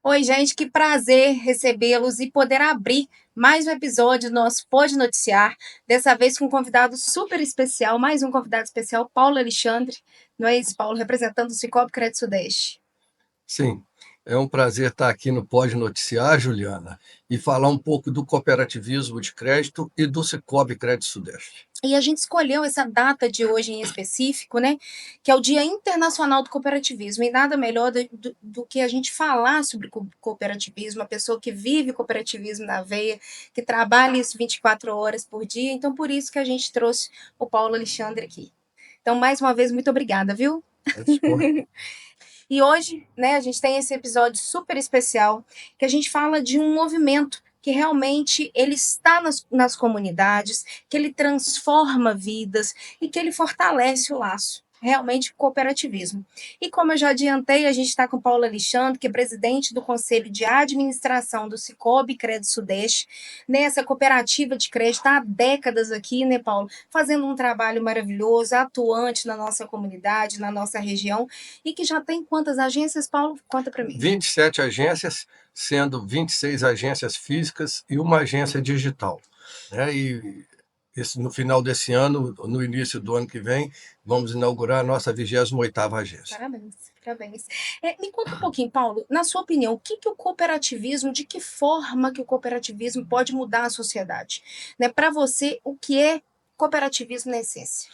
Oi, gente, que prazer recebê-los e poder abrir mais um episódio do nosso Pode Noticiar, dessa vez com um convidado super especial, mais um convidado especial, Paulo Alexandre, não é isso, Paulo, representando o Sicoob Crédito Sudeste. Sim, é um prazer estar aqui no Pode Noticiar, Juliana, e falar um pouco do cooperativismo de crédito e do Sicoob Crédito Sudeste. E a gente escolheu essa data de hoje em específico, né? Que é o Dia Internacional do Cooperativismo. E nada melhor do que a gente falar sobre cooperativismo, a pessoa que vive cooperativismo na veia, que trabalha isso 24 horas por dia. Então, por isso que a gente trouxe o Paulo Alexandre aqui. Então, mais uma vez, muito obrigada, viu? E hoje, né, a gente tem esse episódio super especial que a gente fala de um movimento que realmente ele está nas comunidades, que ele transforma vidas e que ele fortalece o laço. Realmente cooperativismo. E como eu já adiantei, a gente está com o Paulo Alexandre, que é presidente do Conselho de Administração do Sicoob Crédito Sudeste, nessa cooperativa de crédito há décadas aqui, né, Paulo? Fazendo um trabalho maravilhoso, atuante na nossa comunidade, na nossa região, e que já tem quantas agências, Paulo? Conta para mim. 27 agências, sendo 26 agências físicas e uma agência digital. No final desse ano, no início do ano que vem, vamos inaugurar a nossa 28ª agência. Parabéns, parabéns. Me conta um pouquinho, Paulo, na sua opinião, o que o cooperativismo, de que forma que o cooperativismo pode mudar a sociedade? Né? Para você, o que é cooperativismo na essência?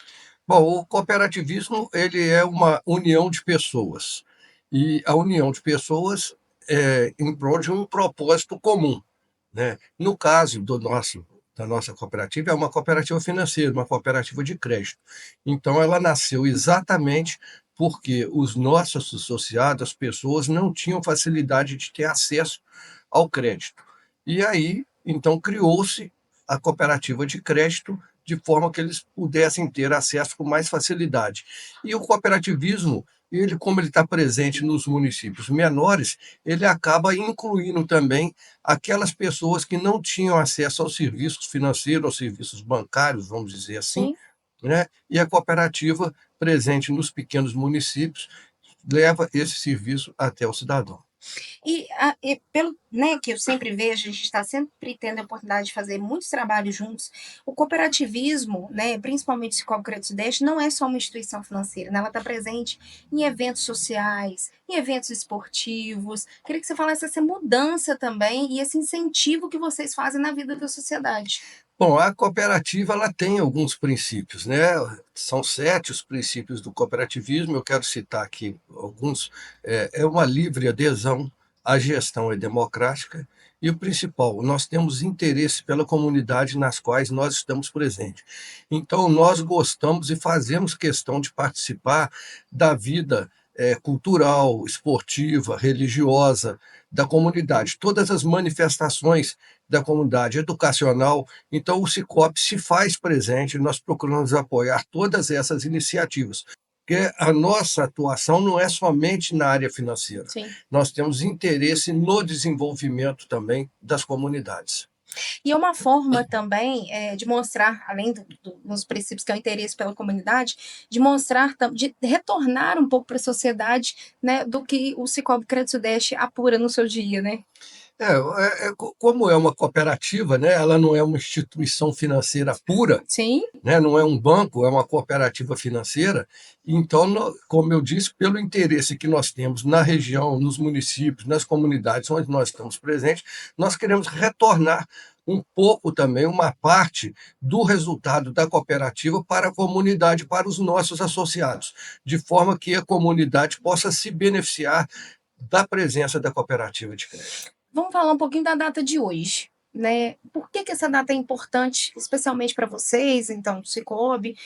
Bom, o cooperativismo ele é uma união de pessoas. E a união de pessoas é em prol de um propósito comum, né? No caso da nossa cooperativa, é uma cooperativa financeira, uma cooperativa de crédito. Então, ela nasceu exatamente porque os nossos associados, as pessoas, não tinham facilidade de ter acesso ao crédito. E aí, então, criou-se a cooperativa de crédito de forma que eles pudessem ter acesso com mais facilidade. E o cooperativismo, ele, como ele está presente nos municípios menores, ele acaba incluindo também aquelas pessoas que não tinham acesso aos serviços financeiros, aos serviços bancários, vamos dizer assim, Sim. né? E a cooperativa, presente nos pequenos municípios, leva esse serviço até o cidadão. E pelo, né, que eu sempre vejo, a gente está sempre tendo a oportunidade de fazer muitos trabalhos juntos. O cooperativismo, né, principalmente o Sicoob Crédito Sudeste, não é só uma instituição financeira, né, ela está presente em eventos sociais, em eventos esportivos. Queria que você falasse essa mudança também e esse incentivo que vocês fazem na vida da sociedade. Bom, a cooperativa ela tem alguns princípios, né? São 7 os princípios do cooperativismo. Eu quero citar aqui alguns. É uma livre adesão, a gestão é democrática e o principal, nós temos interesse pela comunidade nas quais nós estamos presentes. Então, nós gostamos e fazemos questão de participar da vida cultural, esportiva, religiosa da comunidade. Todas as manifestações da comunidade educacional. Então, o Sicoob se faz presente, nós procuramos apoiar todas essas iniciativas, porque a nossa atuação não é somente na área financeira, Sim. nós temos interesse no desenvolvimento também das comunidades. E é uma forma também de mostrar, além dos princípios que é o interesse pela comunidade, de mostrar, de retornar um pouco para a sociedade, né, do que o Sicoob Crédito Sudeste apura no seu dia, né? Como é uma cooperativa, né, ela não é uma instituição financeira pura, Sim. né, não é um banco, é uma cooperativa financeira. Então, como eu disse, pelo interesse que nós temos na região, nos municípios, nas comunidades onde nós estamos presentes, nós queremos retornar um pouco também, uma parte do resultado da cooperativa para a comunidade, para os nossos associados, de forma que a comunidade possa se beneficiar da presença da cooperativa de crédito. Vamos falar um pouquinho da data de hoje, né? Por que essa data é importante, especialmente para vocês, então, do Sicoob?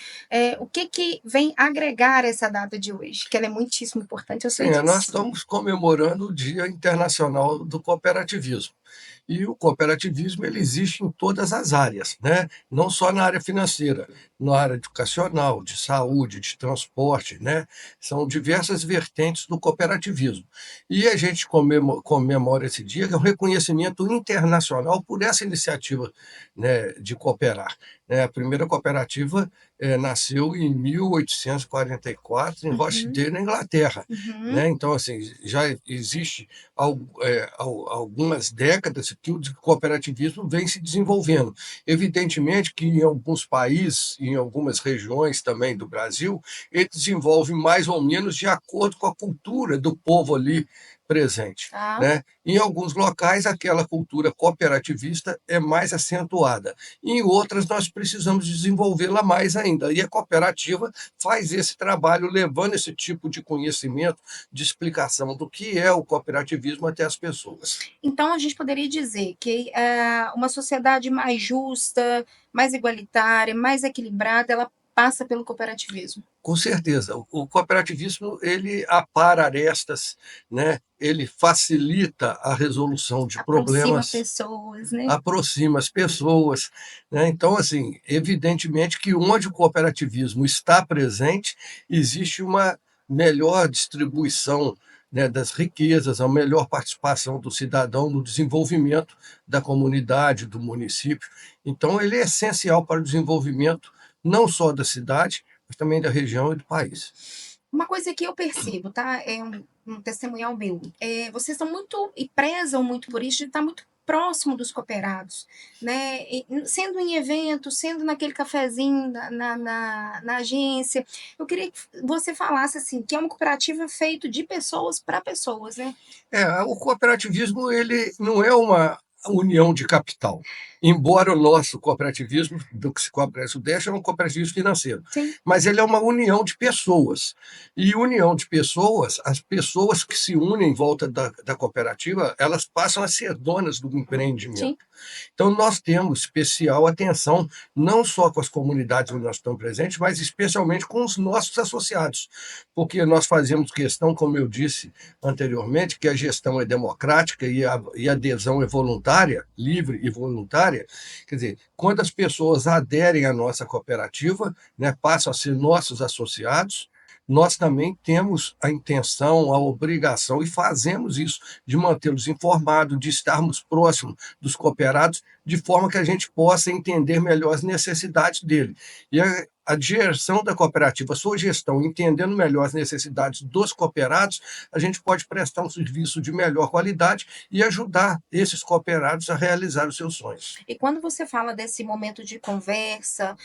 O que vem agregar essa data de hoje? Que ela é muitíssimo importante, eu sei Sim, nós disso. estamos comemorando o Dia Internacional do Cooperativismo. E o cooperativismo ele existe em todas as áreas, né? Não só na área financeira, na área educacional, de saúde, de transporte, né? São diversas vertentes do cooperativismo. E a gente comemora esse dia, que é um reconhecimento internacional por essa iniciativa, né, de cooperar, né? A primeira cooperativa nasceu em 1844 em Uhum, Rochdale, na Inglaterra, uhum. né? Então, assim, já existe algumas décadas que o cooperativismo vem se desenvolvendo. Evidentemente que em alguns países, em algumas regiões também do Brasil, ele desenvolve mais ou menos de acordo com a cultura do povo ali presente, Tá. né? Em alguns locais, aquela cultura cooperativista é mais acentuada. Em outras, nós precisamos desenvolvê-la mais ainda. E a cooperativa faz esse trabalho, levando esse tipo de conhecimento, de explicação do que é o cooperativismo até as pessoas. Então, a gente poderia dizer que uma sociedade mais justa, mais igualitária, mais equilibrada, ela passa pelo cooperativismo. Com certeza, o cooperativismo ele apara arestas, né? Ele facilita a resolução de Aproxima problemas, pessoas, né? aproxima as pessoas, né? Então, assim, evidentemente que onde o cooperativismo está presente, existe uma melhor distribuição, né, das riquezas, a melhor participação do cidadão no desenvolvimento da comunidade, do município. Então, ele é essencial para o desenvolvimento não só da cidade, mas também da região e do país. Uma coisa que eu percebo, tá? É um testemunhal meu. Vocês são muito e prezam muito por isso de estar muito próximo dos cooperados, né? Sendo em evento, sendo naquele cafezinho na agência. Eu queria que você falasse assim, que é uma cooperativa feita de pessoas para pessoas, né? O cooperativismo ele não é uma união de capital, embora o nosso cooperativismo, do que se coopera Sudeste, é um cooperativismo financeiro, Sim, mas ele é uma união de pessoas. E união de pessoas, as pessoas que se unem em volta da cooperativa, elas passam a ser donas do empreendimento. sim. Então, nós temos especial atenção, não só com as comunidades onde nós estamos presentes, mas especialmente com os nossos associados, porque nós fazemos questão, como eu disse anteriormente, que a gestão é democrática e a adesão é voluntária, livre e voluntária. Quer dizer, quando as pessoas aderem à nossa cooperativa, né, passam a ser nossos associados, nós também temos a intenção, a obrigação, e fazemos isso, de mantê-los informados, de estarmos próximos dos cooperados, de forma que a gente possa entender melhor as necessidades dele. E a direção da cooperativa, a sua gestão, entendendo melhor as necessidades dos cooperados, a gente pode prestar um serviço de melhor qualidade e ajudar esses cooperados a realizar os seus sonhos. E quando você fala desse momento de conversa,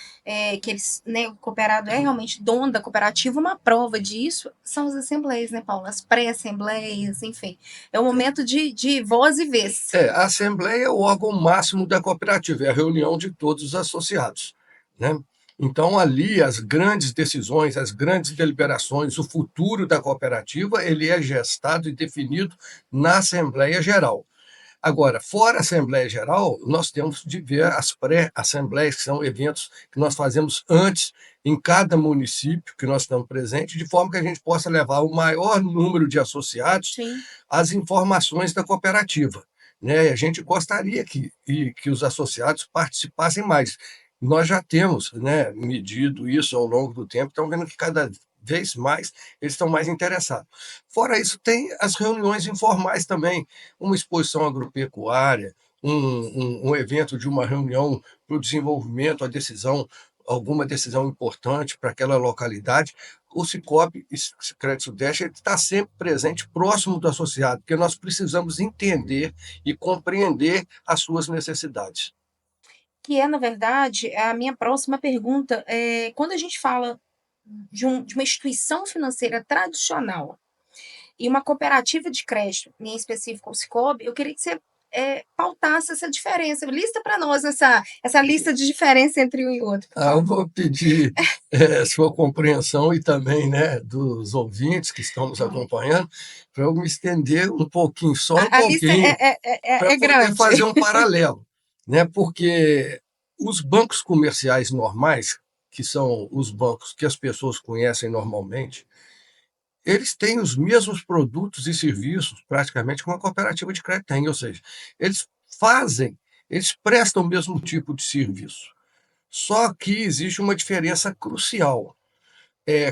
que eles, né, o cooperado é realmente dono da cooperativa, uma prova disso são as assembleias, né, Paulo? As pré-assembleias, enfim. É um momento de voz e vez. A Assembleia é o órgão máximo da cooperativa, é a reunião de todos os associados, né? Então, ali, as grandes decisões, as grandes deliberações, o futuro da cooperativa, ele é gestado e definido na Assembleia Geral. Agora, fora a Assembleia Geral, nós temos de ver as pré-assembleias, que são eventos que nós fazemos antes, em cada município que nós estamos presentes, de forma que a gente possa levar o maior número de associados Sim. às informações da cooperativa, né? A gente gostaria que os associados participassem mais. Nós já temos, né, medido isso ao longo do tempo, estamos vendo que cada vez mais eles estão mais interessados. Fora isso, tem as reuniões informais também, uma exposição agropecuária, um evento de uma reunião para o desenvolvimento, a decisão, alguma decisão importante para aquela localidade. O Cicobi, Crédito Sudeste, ele está sempre presente, próximo do associado, porque nós precisamos entender e compreender as suas necessidades. Que é, na verdade, a minha próxima pergunta. Quando a gente fala de uma instituição financeira tradicional e uma cooperativa de crédito, em específico o Cicobi, eu queria que você pautasse essa diferença. Lista para nós essa lista de diferença entre um e outro, por Eu favor. vou pedir sua compreensão e também, né, dos ouvintes que estão nos acompanhando, para eu me estender um pouquinho, só um A lista pouquinho, para é poder grande. fazer um paralelo, né? Porque os bancos comerciais normais, que são os bancos que as pessoas conhecem normalmente, eles têm os mesmos produtos e serviços praticamente que uma cooperativa de crédito tem, ou seja, eles fazem, eles prestam o mesmo tipo de serviço. Só que existe uma diferença crucial.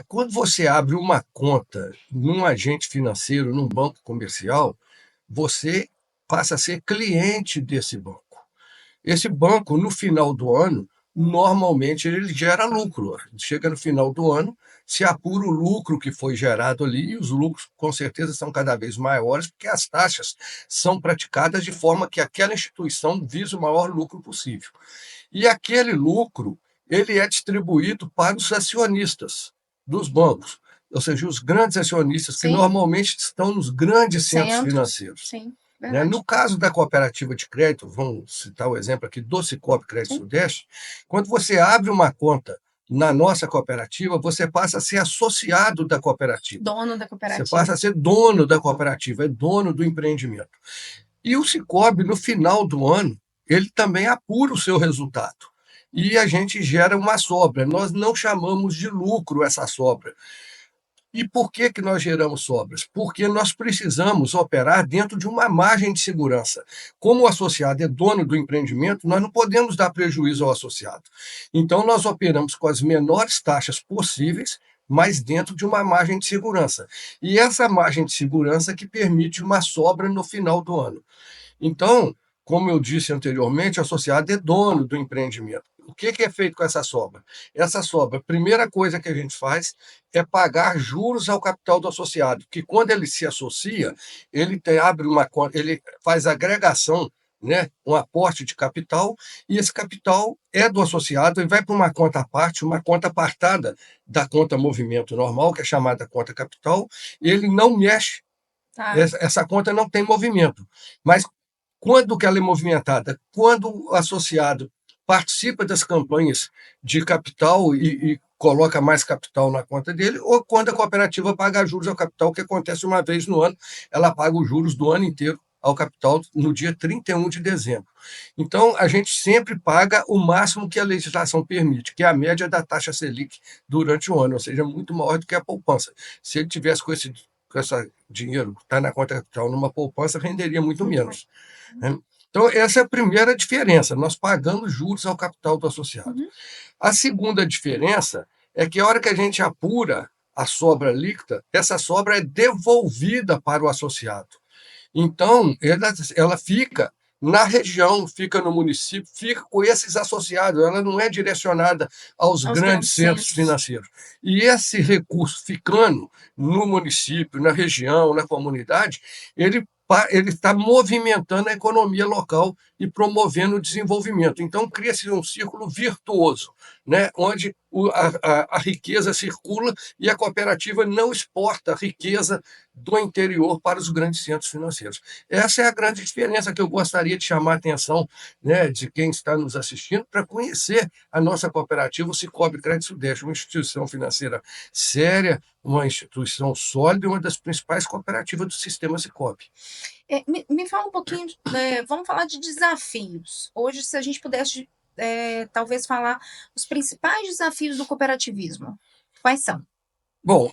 Quando você abre uma conta num agente financeiro, num banco comercial, você passa a ser cliente desse banco. Esse banco, no final do ano, normalmente ele gera lucro. Chega no final do ano, se apura o lucro que foi gerado ali, e os lucros com certeza são cada vez maiores, porque as taxas são praticadas de forma que aquela instituição visa o maior lucro possível. E aquele lucro, ele é distribuído para os acionistas dos bancos, ou seja, os grandes acionistas que Sim. normalmente estão nos grandes centros Centros. financeiros. Sim, Né? verdade. No caso da cooperativa de crédito, vamos citar o exemplo aqui do Sicoob Crédito Sim. Sudeste, quando você abre uma conta na nossa cooperativa, você passa a ser associado da cooperativa. Dono da Você cooperativa. passa a ser dono da cooperativa, é dono do empreendimento. E o Sicoob, no final do ano, ele também apura o seu resultado. E a gente gera uma sobra. Nós não chamamos de lucro essa sobra. E por que que nós geramos sobras? Porque nós precisamos operar dentro de uma margem de segurança. Como o associado é dono do empreendimento, nós não podemos dar prejuízo ao associado. Então, nós operamos com as menores taxas possíveis, mas dentro de uma margem de segurança. E essa margem de segurança que permite uma sobra no final do ano. Então, como eu disse anteriormente, o associado é dono do empreendimento. O que é feito com essa sobra? Essa sobra, a primeira coisa que a gente faz é pagar juros ao capital do associado, que quando ele se associa, abre uma conta, ele faz agregação, né, um aporte de capital, e esse capital é do associado e vai para uma conta à parte, uma conta apartada da conta movimento normal, que é chamada conta capital, e ele não mexe. Essa conta não tem movimento. Mas quando que ela é movimentada? Quando o associado participa das campanhas de capital e coloca mais capital na conta dele, ou quando a cooperativa paga juros ao capital, que acontece uma vez no ano, ela paga os juros do ano inteiro ao capital no dia 31 de dezembro. Então, a gente sempre paga o máximo que a legislação permite, que é a média da taxa Selic durante o ano, ou seja, muito maior do que a poupança. Se ele tivesse com esse dinheiro que está na conta capital numa poupança, renderia muito menos. Né? Então, essa é a primeira diferença. Nós pagamos juros ao capital do associado. A segunda diferença é que a hora que a gente apura a sobra líquida, essa sobra é devolvida para o associado. Então, ela fica na região, fica no município, fica com esses associados, ela não é direcionada aos grandes centros financeiros. E esse recurso ficando no município, na região, na comunidade, ele está movimentando a economia local e promovendo o desenvolvimento. Então, cria-se um círculo virtuoso, né, onde a riqueza circula e a cooperativa não exporta a riqueza do interior para os grandes centros financeiros. Essa é a grande diferença que eu gostaria de chamar a atenção, né, de quem está nos assistindo para conhecer a nossa cooperativa, o Sicoob Crédito Sudeste, uma instituição financeira séria, uma instituição sólida e uma das principais cooperativas do sistema Sicoob. Me fala um pouquinho, vamos falar de desafios. Hoje, se a gente pudesse, talvez falar os principais desafios do cooperativismo, quais são? Bom,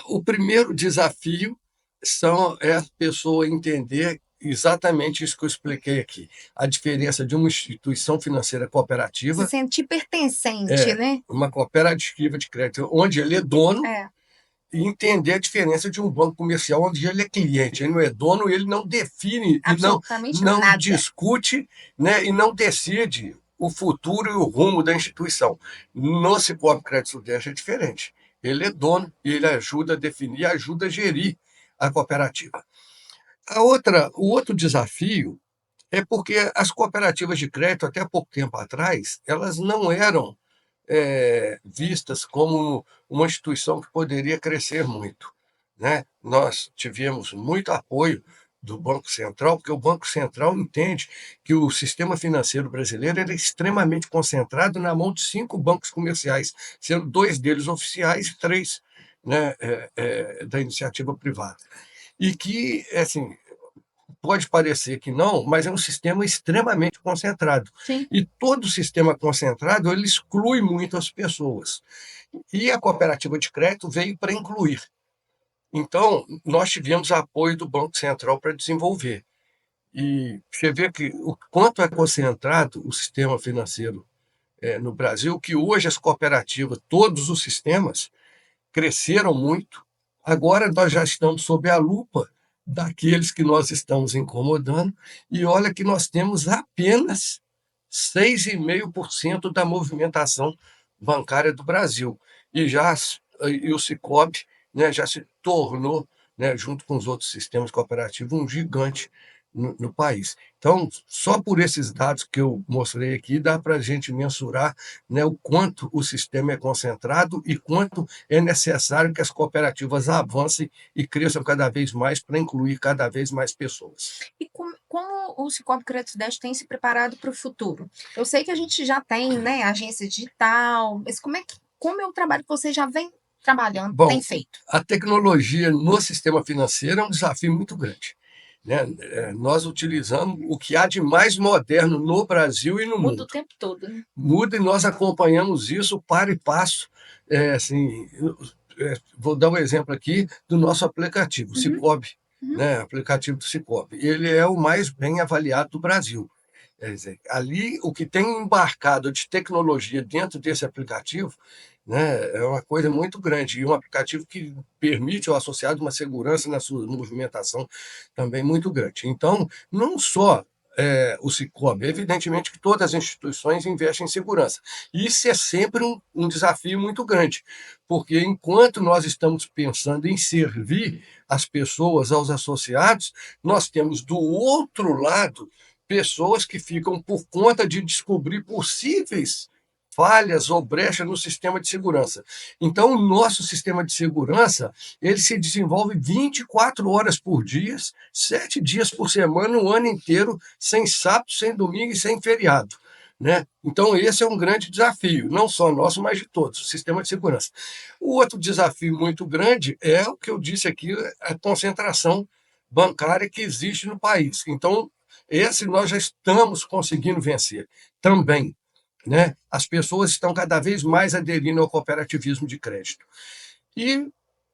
o primeiro desafio é a pessoa entender exatamente isso que eu expliquei aqui, a diferença de uma instituição financeira cooperativa. Se sentir pertencente, né? Uma cooperativa de crédito, onde ele é dono, e entender a diferença de um banco comercial, onde ele é cliente. Ele não é dono, ele não define e não discute, né, e não decide o futuro e o rumo da instituição. No Sicoob Crédito Sudeste é diferente. Ele é dono e ele ajuda a definir, ajuda a gerir a cooperativa. O outro desafio é porque as cooperativas de crédito, até pouco tempo atrás, elas não eram vistas como uma instituição que poderia crescer muito. Né? Nós tivemos muito apoio do Banco Central, porque o Banco Central entende que o sistema financeiro brasileiro é extremamente concentrado na mão de 5 bancos comerciais, sendo 2 deles oficiais e 3, né, da iniciativa privada. E que, assim, pode parecer que não, mas é um sistema extremamente concentrado. Sim. E todo sistema concentrado, ele exclui muito as pessoas. E a cooperativa de crédito veio para incluir. Então, nós tivemos apoio do Banco Central para desenvolver. E você vê que o quanto é concentrado o sistema financeiro no Brasil, que hoje as cooperativas, todos os sistemas, cresceram muito. Agora nós já estamos sob a lupa daqueles que nós estamos incomodando, e olha que nós temos apenas 6,5% da movimentação bancária do Brasil. E o Sicoob, né, já se tornou, né, junto com os outros sistemas cooperativos, um gigante no país. Então, só por esses dados que eu mostrei aqui, dá para a gente mensurar, né, o quanto o sistema é concentrado e quanto é necessário que as cooperativas avancem e cresçam cada vez mais para incluir cada vez mais pessoas. E como o Cicobi Crédito Sudeste tem se preparado para o futuro? Eu sei que a gente já tem, né, agência digital, mas como é o trabalho que você já vem trabalhando, tem Bom, feito? a tecnologia no sistema financeiro é um desafio muito grande, né? Nós utilizamos o que há de mais moderno no Brasil e no Muda o mundo. tempo todo, né? Muda e nós acompanhamos isso para e passo. Assim, vou dar um exemplo aqui do nosso aplicativo, o Uhum, Sicoob, uhum. né? Aplicativo do Sicoob. Ele é o mais bem avaliado do Brasil. Quer dizer, ali o que tem embarcado de tecnologia dentro desse aplicativo, né, é uma coisa muito grande. E um aplicativo que permite ao associado uma segurança na sua movimentação também muito grande. Então, não só o Cicobi, evidentemente que todas as instituições investem em segurança. Isso é sempre um desafio muito grande, porque enquanto nós estamos pensando em servir as pessoas, aos associados, nós temos do outro lado pessoas que ficam por conta de descobrir possíveis falhas ou brechas no sistema de segurança. Então, o nosso sistema de segurança, ele se desenvolve 24 horas por dia, 7 dias por semana, o ano inteiro, sem sábado, sem domingo e sem feriado. Né? Então, esse é um grande desafio, não só nosso, mas de todos, o sistema de segurança. O outro desafio muito grande é o que eu disse aqui, a concentração bancária que existe no país. Então, esse nós já estamos conseguindo vencer também. Né? As pessoas estão cada vez mais aderindo ao cooperativismo de crédito. E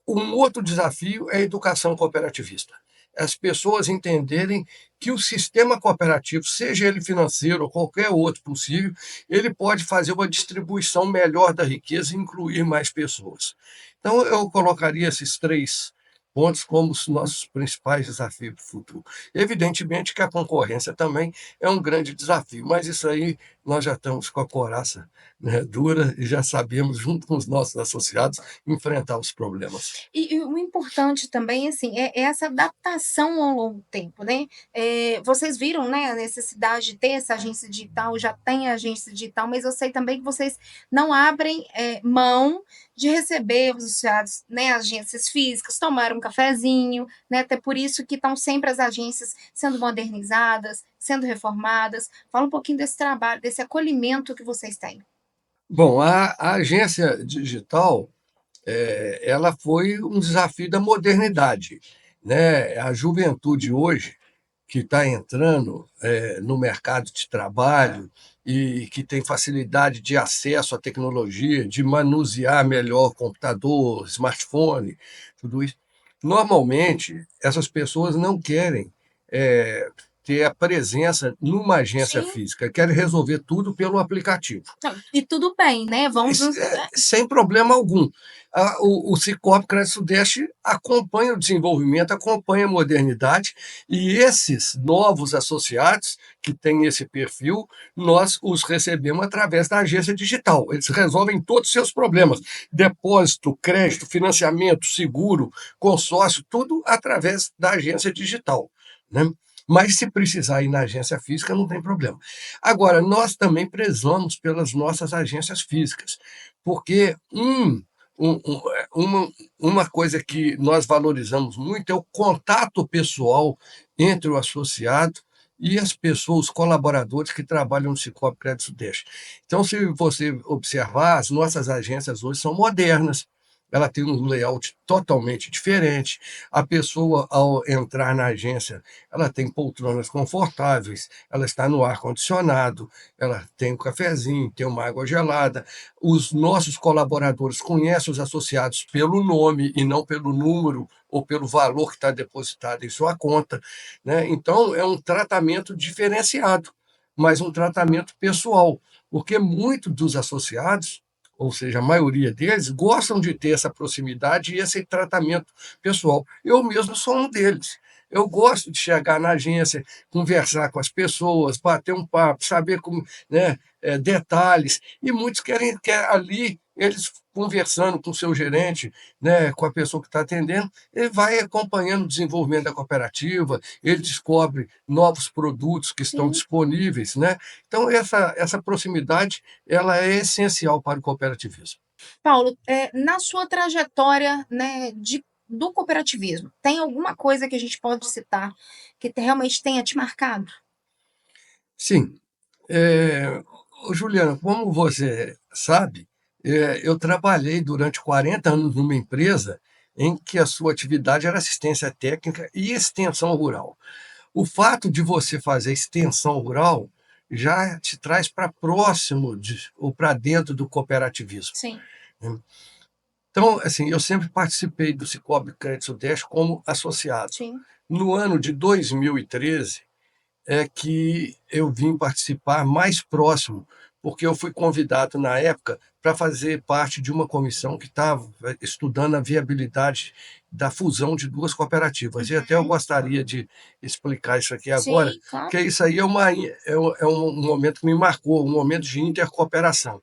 um outro desafio é a educação cooperativista. As pessoas entenderem que o sistema cooperativo, seja ele financeiro ou qualquer outro possível, ele pode fazer uma distribuição melhor da riqueza e incluir mais pessoas. Então, eu colocaria esses três pontos como os nossos principais desafios para o futuro. Evidentemente que a concorrência também é um grande desafio, mas isso aí nós já estamos com a coraça, né, dura e já sabemos, junto com os nossos associados, enfrentar os problemas. E o importante também, assim, é essa adaptação ao longo do tempo, né? Vocês viram, né, a necessidade de ter essa agência digital, já tem a agência digital, mas eu sei também que vocês não abrem mão de receber os associados, né, agências físicas, tomar um cafezinho, né? Até por isso que estão sempre as agências sendo modernizadas, sendo reformadas. Fala um pouquinho desse trabalho, desse acolhimento que vocês têm. Bom, a agência digital, ela foi um desafio da modernidade, né? A juventude hoje, que está entrando no mercado de trabalho e que tem facilidade de acesso à tecnologia, de manusear melhor computador, smartphone, tudo isso. Normalmente, essas pessoas não querem eh, ter a presença numa agência Sim. física, querem resolver tudo pelo aplicativo. Não, e tudo bem, né? Vamos nos. Sem problema algum. O Cicobi Crédito Sudeste acompanha o desenvolvimento, acompanha a modernidade, e esses novos associados que têm esse perfil, nós os recebemos através da agência digital. Eles resolvem todos os seus problemas: depósito, crédito, financiamento, seguro, consórcio, tudo através da agência digital. Né? Mas se precisar ir na agência física, não tem problema. Agora, nós também prezamos pelas nossas agências físicas, porque uma coisa que nós valorizamos muito é o contato pessoal entre o associado e as pessoas, os colaboradores que trabalham no Cicobi Crédito Sudeste. Então, se você observar, as nossas agências hoje são modernas, ela tem um layout totalmente diferente. A pessoa, ao entrar na agência, ela tem poltronas confortáveis, ela está no ar-condicionado, ela tem um cafezinho, tem uma água gelada. Os nossos colaboradores conhecem os associados pelo nome e não pelo número ou pelo valor que está depositado em sua conta. Né? Então, é um tratamento diferenciado, mas um tratamento pessoal, porque muitos dos associados, ou seja, a maioria deles, gostam de ter essa proximidade e esse tratamento pessoal. Eu mesmo sou um deles. Eu gosto de chegar na agência, conversar com as pessoas, bater um papo, saber como, né, detalhes. E muitos quer ali, eles conversando com o seu gerente, né, com a pessoa que está atendendo, ele vai acompanhando o desenvolvimento da cooperativa, ele descobre novos produtos que estão Sim. disponíveis, né? Então, essa proximidade ela é essencial para o cooperativismo. Paulo, na sua trajetória, né, do cooperativismo, tem alguma coisa que a gente pode citar que realmente tenha te marcado? Sim. Ô, Juliana, como você sabe, eu trabalhei durante 40 anos numa empresa em que a sua atividade era assistência técnica e extensão rural. O fato de você fazer extensão rural já te traz para próximo ou para dentro do cooperativismo, Sim, né? Então, assim, eu sempre participei do Cicobi Crédito Sudeste como associado. sim. No ano de 2013, é que eu vim participar mais próximo, porque eu fui convidado na época para fazer parte de uma comissão que estava estudando a viabilidade da fusão de duas cooperativas. E até eu Uhum. gostaria de explicar isso aqui agora, Sim, claro. que isso aí é um momento que me marcou, um momento de intercooperação.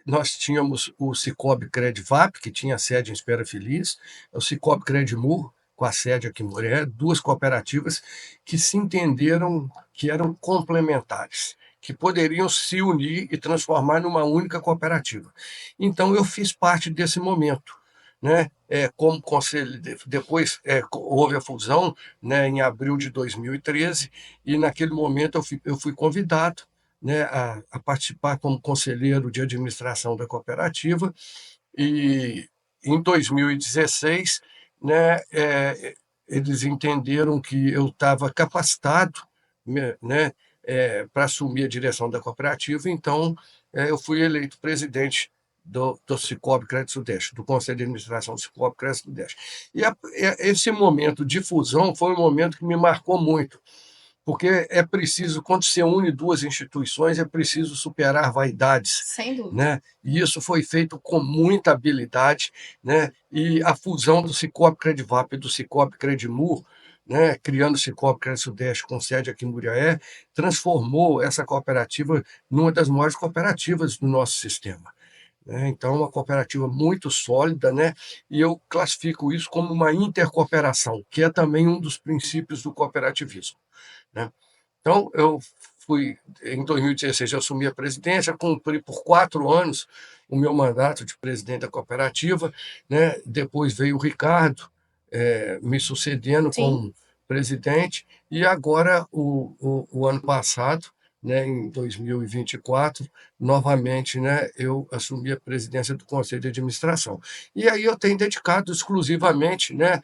Nós tínhamos o Cicobi Credivap, que tinha sede em Espera Feliz, o Cicobi Credimur, com a sede aqui em Muré, duas cooperativas que se entenderam que eram complementares, que poderiam se unir e transformar numa única cooperativa. Então, eu fiz parte desse momento. Né? Como conselho, depois houve a fusão, né, em abril de 2013, e naquele momento eu fui convidado, né, a participar como conselheiro de administração da cooperativa. E em 2016, né, eles entenderam que eu estava capacitado, né, para assumir a direção da cooperativa. Então, eu fui eleito presidente do Cicobi Crédito Sudeste, do Conselho de Administração do Cicobi Crédito Sudeste. E esse momento de fusão foi um momento que me marcou muito, porque é preciso, quando se une duas instituições, é preciso superar vaidades, Sem dúvida. né? E isso foi feito com muita habilidade, né? E a fusão do Cicobi Credivap e do Cicobi Credimur, né, criando o Cicobi Crédito Sudeste com sede aqui em Muriaé, transformou essa cooperativa numa das maiores cooperativas do nosso sistema, né? Então, uma cooperativa muito sólida, né? E eu classifico isso como uma intercooperação, que é também um dos princípios do cooperativismo, né? Então, em 2016, eu assumi a presidência, cumpri por 4 anos o meu mandato de presidente da cooperativa, né? Depois veio o Ricardo, me sucedendo Sim. como presidente, e agora, o ano passado, né, em 2024, novamente, né, eu assumi a presidência do Conselho de Administração. E aí eu tenho dedicado exclusivamente, né,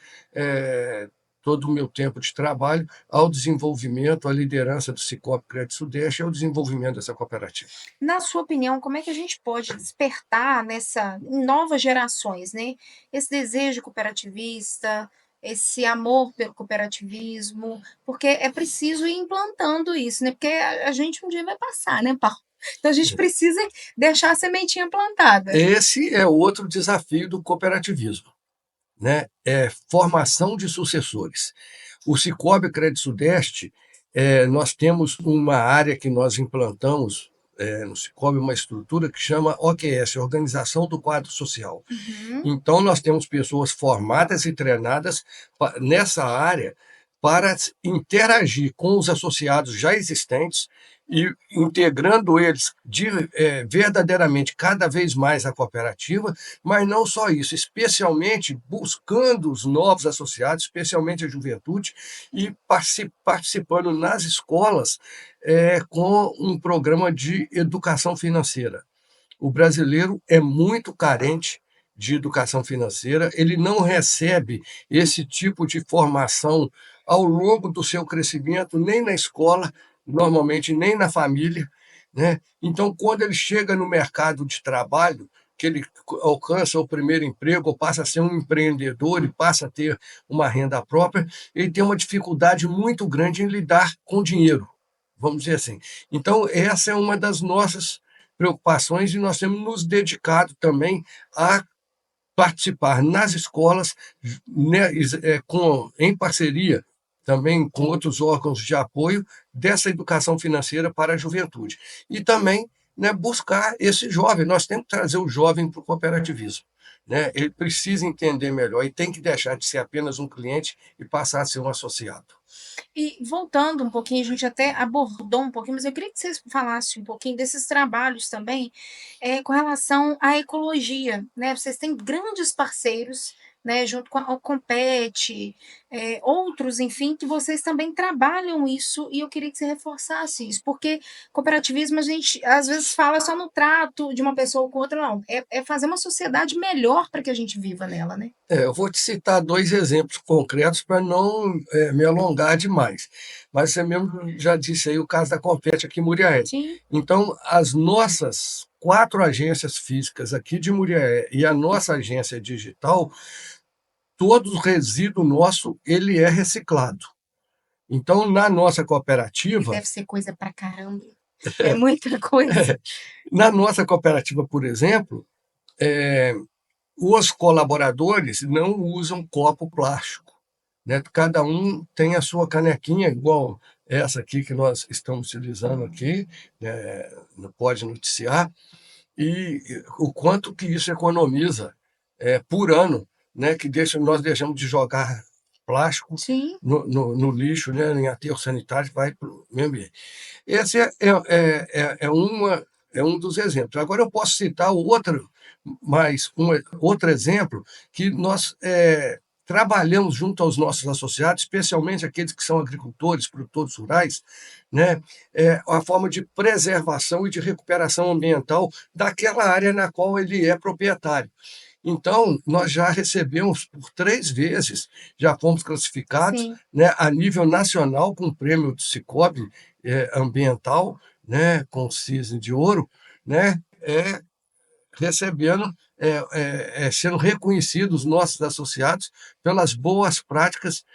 todo o meu tempo de trabalho ao desenvolvimento, à liderança do Cicobi Crédito Sudeste e ao desenvolvimento dessa cooperativa. Na sua opinião, como é que a gente pode despertar em novas gerações, né, esse desejo cooperativista, esse amor pelo cooperativismo, porque é preciso ir implantando isso, né, porque a gente um dia vai passar, né, Paulo? Então a gente precisa deixar a sementinha plantada. Esse é outro desafio do cooperativismo, né? É formação de sucessores. O Cicobi Crédito Sudeste, nós temos uma área que nós implantamos, no Cicobi, uma estrutura que chama OQS, Organização do Quadro Social. Uhum. Então, nós temos pessoas formadas e treinadas nessa área para interagir com os associados já existentes e integrando eles verdadeiramente cada vez mais à cooperativa, mas não só isso, especialmente buscando os novos associados, especialmente a juventude, e participando nas escolas com um programa de educação financeira. O brasileiro é muito carente de educação financeira, ele não recebe esse tipo de formação ao longo do seu crescimento, nem na escola, normalmente nem na família, né? Então, quando ele chega no mercado de trabalho, que ele alcança o primeiro emprego, ou passa a ser um empreendedor e passa a ter uma renda própria, ele tem uma dificuldade muito grande em lidar com dinheiro, vamos dizer assim. Então, essa é uma das nossas preocupações e nós temos nos dedicado também a participar nas escolas, né, em parceria também com outros órgãos de apoio dessa educação financeira para a juventude. E também, né, buscar esse jovem. Nós temos que trazer o jovem para o cooperativismo. Né? Ele precisa entender melhor e tem que deixar de ser apenas um cliente e passar a ser um associado. E voltando um pouquinho, a gente até abordou um pouquinho, mas eu queria que vocês falassem um pouquinho desses trabalhos também, com relação à ecologia, né? Vocês têm grandes parceiros, né, junto com a Compete, outros, enfim, que vocês também trabalham isso, e eu queria que você reforçasse isso, porque cooperativismo a gente às vezes fala só no trato de uma pessoa com outra, não, é fazer uma sociedade melhor para que a gente viva nela, né? Eu vou te citar 2 exemplos concretos para não me alongar demais. Mas você mesmo já disse aí o caso da Compete aqui em Muriaé. Sim, Então, as nossas 4 agências físicas aqui de Muriaé e a nossa agência digital, todo o resíduo nosso ele é reciclado. Então, na nossa e cooperativa, deve ser coisa pra caramba. É muita coisa. por exemplo, os colaboradores não usam copo plástico. Né? Cada um tem a sua canequinha, igual essa aqui que nós estamos utilizando aqui, né? No Pode Noticiar, e o quanto que isso economiza por ano, né? Que nós deixamos de jogar plástico Sim, no lixo, né? Em aterro sanitário, vai para o meio ambiente. Esse é um dos exemplos. Agora eu posso citar outro exemplo que nós trabalhamos junto aos nossos associados, especialmente aqueles que são agricultores, produtores rurais, né, a forma de preservação e de recuperação ambiental daquela área na qual ele é proprietário. Então, nós já recebemos por 3 vezes, já fomos classificados, sim. né, a nível nacional com o prêmio do Sicoob ambiental, né, com o Cisne de Ouro, né, recebendo, sendo reconhecidos nossos associados pelas boas práticas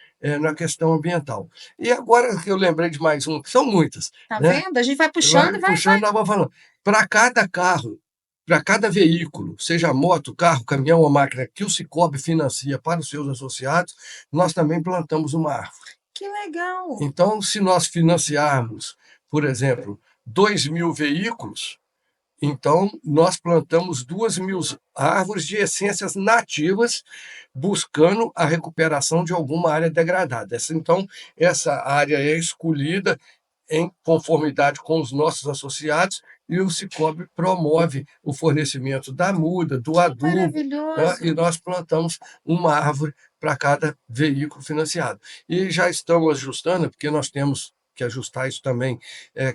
na questão ambiental. E agora que eu lembrei de mais um, são muitas, Tá né? vendo? A gente vai puxando Vai e puxando, nós vamos falando. Para cada carro, para cada veículo, seja moto, carro, caminhão ou máquina, que o Sicoob financia para os seus associados, nós também plantamos uma árvore. que legal. Então, se nós financiarmos, por exemplo, 2.000 veículos, então nós plantamos 2.000 árvores de essências nativas, buscando a recuperação de alguma área degradada. Então, essa área é escolhida em conformidade com os nossos associados, e o Sicoob promove o fornecimento da muda, do Que adubo, né? maravilhoso. E nós plantamos uma árvore para cada veículo financiado. E já estamos ajustando, porque nós temos que ajustar isso também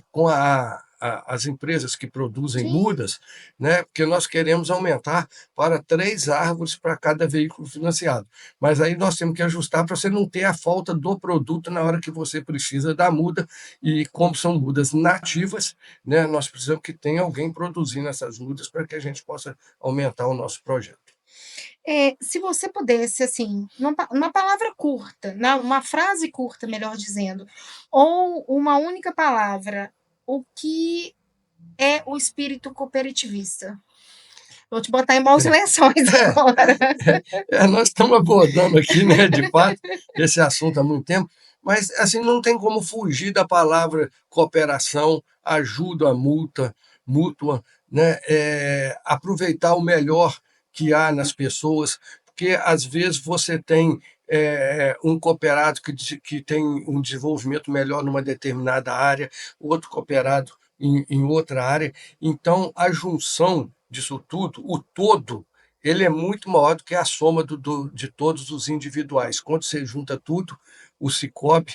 com as empresas que produzem Sim. mudas, né? Porque nós queremos aumentar para 3 árvores para cada veículo financiado. Mas aí nós temos que ajustar para você não ter a falta do produto na hora que você precisa da muda, e como são mudas nativas, né, nós precisamos que tenha alguém produzindo essas mudas para que a gente possa aumentar o nosso projeto. Se você pudesse, assim, numa palavra curta, uma frase curta, melhor dizendo, ou uma única palavra, o que é o espírito cooperativista? Vou te botar em maus lençóis agora. Nós estamos abordando aqui, né, de fato, esse assunto há muito tempo, mas assim não tem como fugir da palavra cooperação, ajuda mútua, né, aproveitar o melhor que há nas pessoas, porque às vezes você tem um cooperado que tem um desenvolvimento melhor numa determinada área, outro cooperado em outra área. Então, a junção disso tudo, o todo, ele é muito maior do que a soma de todos os individuais. Quando você junta tudo, o Sicoob,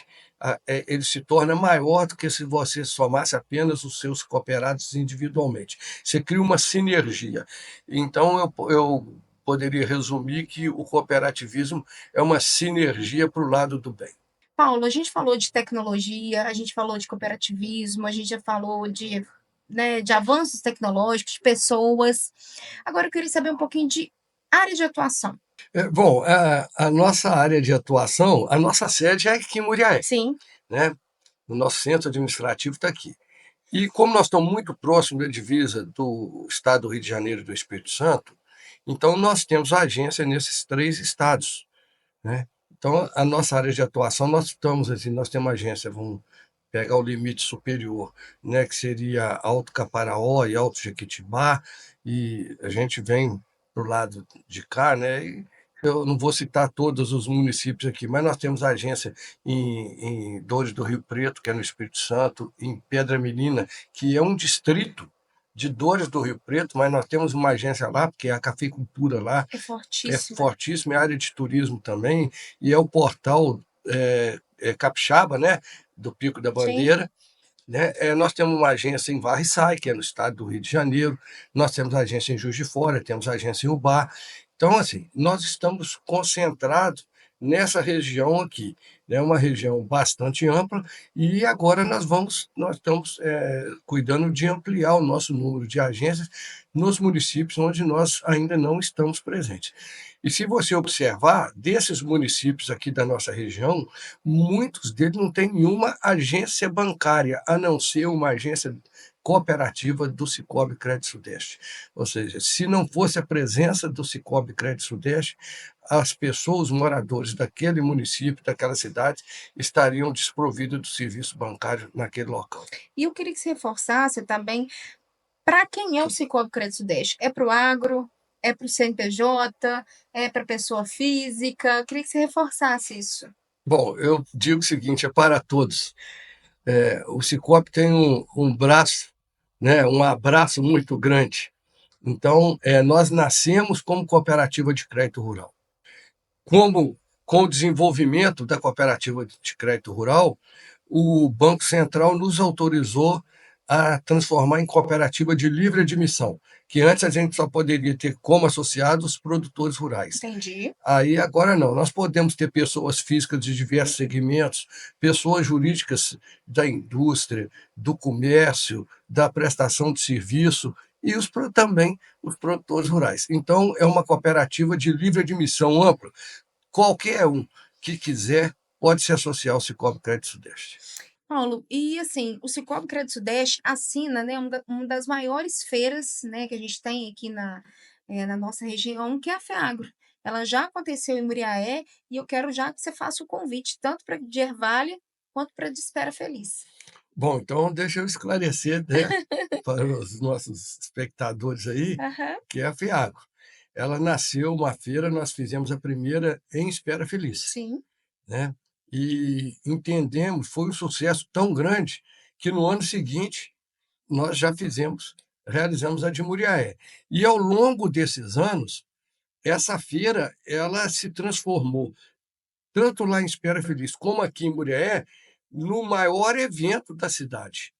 ele se torna maior do que se você somasse apenas os seus cooperados individualmente. Você cria uma sinergia. Então, eu poderia resumir que o cooperativismo é uma sinergia para o lado do bem. Paulo, a gente falou de tecnologia, a gente falou de cooperativismo, a gente já falou de, né, de avanços tecnológicos, de pessoas. Agora eu queria saber um pouquinho de área de atuação. Bom, a nossa área de atuação, a nossa sede é aqui em Muriaé, Sim, né? O nosso centro administrativo está aqui. E como nós estamos muito próximos da divisa do estado do Rio de Janeiro e do Espírito Santo, então nós temos agência nesses 3 estados, né? Então, a nossa área de atuação, nós estamos assim, nós temos uma agência, vamos pegar o limite superior, né, que seria Alto Caparaó e Alto Jequitibá, e a gente vem para o lado de cá, né, e eu não vou citar todos os municípios aqui, mas nós temos agência em Dores do Rio Preto, que é no Espírito Santo, em Pedra Menina, que é um distrito de Dores do Rio Preto, mas nós temos uma agência lá, porque é a cafeicultura lá É é fortíssimo. fortíssima, é área de turismo também, e é o portal capixaba, né, do Pico da Sim. Bandeira, né? Nós temos uma agência em Varriçai, que é no estado do Rio de Janeiro, nós temos agência em Juiz de Fora, temos agência em Ubá. Então, assim, nós estamos concentrados nessa região aqui, né? Uma região bastante ampla, e agora nós estamos cuidando de ampliar o nosso número de agências nos municípios onde nós ainda não estamos presentes. E se você observar, desses municípios aqui da nossa região, muitos deles não têm nenhuma agência bancária, a não ser uma agência cooperativa do Sicoob Crédito Sudeste. Ou seja, se não fosse a presença do Sicoob Crédito Sudeste, as pessoas, os moradores daquele município, daquela cidade, estariam desprovidos do serviço bancário naquele local. E eu queria que você reforçasse também para quem é o Sicoob Crédito Sudeste. É para o agro? É para o CNPJ? É para pessoa física? Eu queria que você reforçasse isso. Bom, eu digo o seguinte, é para todos. O Sicoob tem um braço, né, um abraço muito grande. Então, nós nascemos como cooperativa de crédito rural. Como com o desenvolvimento da cooperativa de crédito rural, o Banco Central nos autorizou a transformar em cooperativa de livre admissão, que antes a gente só poderia ter como associados os produtores rurais. Entendi. Aí agora não, nós podemos ter pessoas físicas de diversos segmentos, pessoas jurídicas da indústria, do comércio, da prestação de serviço e também os produtores rurais. Então, é uma cooperativa de livre admissão ampla. Qualquer um que quiser pode se associar ao Sicoob Crédito Sudeste. Paulo, e assim, o Sicoob Crédito Sudeste assina, né, uma das maiores feiras, né, que a gente tem aqui na nossa região, que é a FEAGRO. Ela já aconteceu em Muriaé e eu quero já que você faça o convite, tanto para de Ervália quanto para de Espera Feliz. Bom, então deixa eu esclarecer, né, para os nossos espectadores aí, Aham, que é a FEAGRO. Ela nasceu uma feira, nós fizemos a primeira em Espera Feliz, sim. né? E entendemos, foi um sucesso tão grande que no ano seguinte nós já realizamos a de Muriaé. E ao longo desses anos, essa feira ela se transformou, tanto lá em Espera Feliz como aqui em Muriaé, no maior evento da cidade.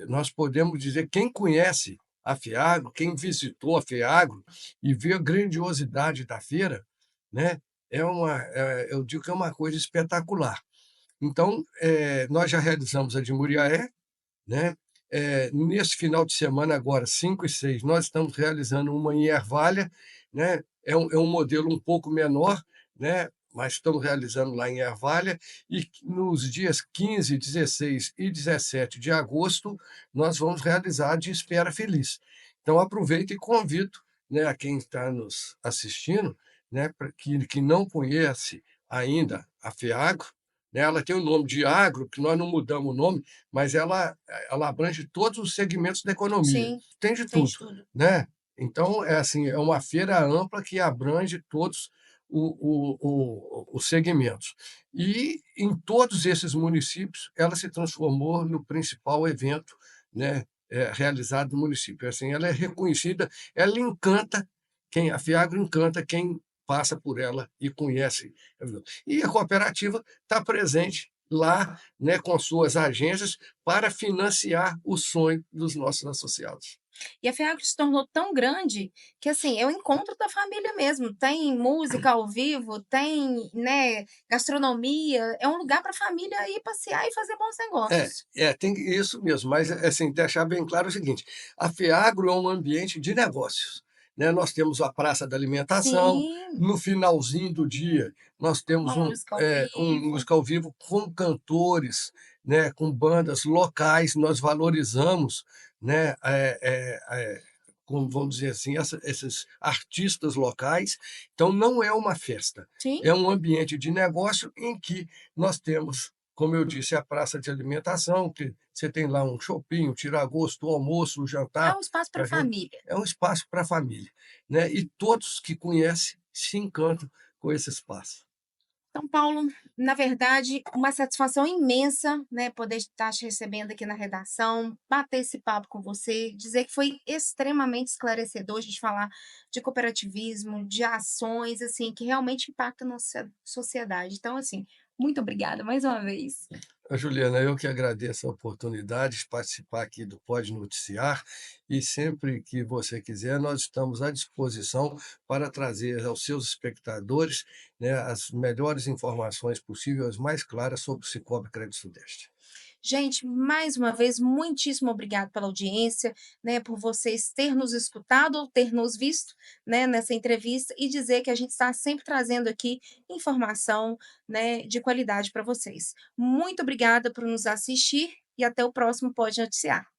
Nós podemos dizer, quem conhece a FEAGRO, quem visitou a FEAGRO e vê a grandiosidade da feira, né, eu digo que é uma coisa espetacular. Então, nós já realizamos a de Muriaé, né? Nesse final de semana agora, 5 e 6, nós estamos realizando uma em Ervalha, né? É um modelo um pouco menor, né? Mas estamos realizando lá em Ervalha, e nos dias 15, 16 e 17 de agosto, nós vamos realizar a de Espera Feliz. Então, aproveito e convido, né, a quem está nos assistindo, né, que não conhece ainda a FEAGRO, né, ela tem o nome de Agro, que nós não mudamos o nome, mas ela abrange todos os segmentos da economia, Sim, tem de tem de tudo, tudo. né. Então, assim, é uma feira ampla que abrange todos os segmentos. E em todos esses municípios, ela se transformou no principal evento, né, realizado no município. Assim, ela é reconhecida, ela encanta a FEAGRO encanta quem passa por ela e conhece. E a cooperativa está presente lá, né, com suas agências para financiar o sonho dos nossos associados. E a FEAGRO se tornou tão grande que, assim, é o encontro da família mesmo. Tem música ao vivo, tem, né, gastronomia, é um lugar para a família ir passear e fazer bons negócios. Tem isso mesmo, mas assim, deixar bem claro o seguinte: a FEAGRO é um ambiente de negócios, né? Nós temos a praça da alimentação, Sim, no finalzinho do dia, nós temos uma música ao um vivo. música ao vivo com cantores, né, com bandas locais, nós valorizamos, né, como vamos dizer assim, esses artistas locais. Então, não é uma festa, Sim. é um ambiente de negócio em que nós temos, como eu disse, a praça de alimentação, que você tem lá um shopping, um tira-gosto, o almoço, o É jantar, um espaço para pra gente família. é um espaço para a família, né, e todos que conhecem se encantam com esse espaço. Então, Paulo, na verdade, uma satisfação imensa, né, poder estar te recebendo aqui na redação, bater esse papo com você, dizer que foi extremamente esclarecedor a gente falar de cooperativismo, de ações, assim, que realmente impactam a nossa sociedade. Então, assim, muito obrigada mais uma vez. Juliana, eu que agradeço a oportunidade de participar aqui do Pode Noticiar, e sempre que você quiser, nós estamos à disposição para trazer aos seus espectadores, né, as melhores informações possíveis, as mais claras sobre o Cicobi Crédito Sudeste. Gente, mais uma vez, muitíssimo obrigado pela audiência, né, por vocês ter nos escutado ou ter nos visto, né, nessa entrevista e dizer que a gente está sempre trazendo aqui informação, né, de qualidade para vocês. Muito obrigada por nos assistir e até o próximo Pode Noticiar.